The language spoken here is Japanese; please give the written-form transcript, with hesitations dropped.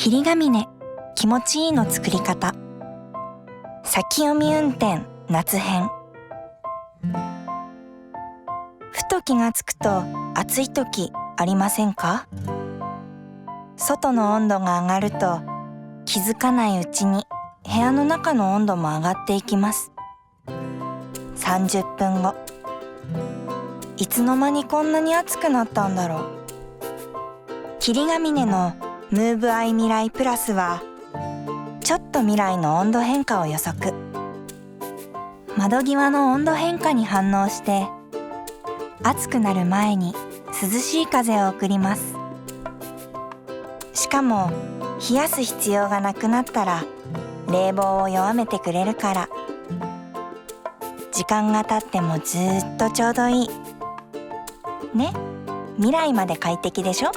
霧ヶ峰気持ちいいの作り方、先読み運転夏編。ふと気がつくと暑い時ありませんか？外の温度が上がると気づかないうちに部屋の中の温度も上がっていきます。30分後、いつの間にこんなに暑くなったんだろう。霧ヶ峰のムーブアイ未来プラスはちょっと未来の温度変化を予測。窓際の温度変化に反応して暑くなる前に涼しい風を送ります。しかも冷やす必要がなくなったら冷房を弱めてくれるから、時間が経ってもずっとちょうどいいね。未来まで快適でしょ。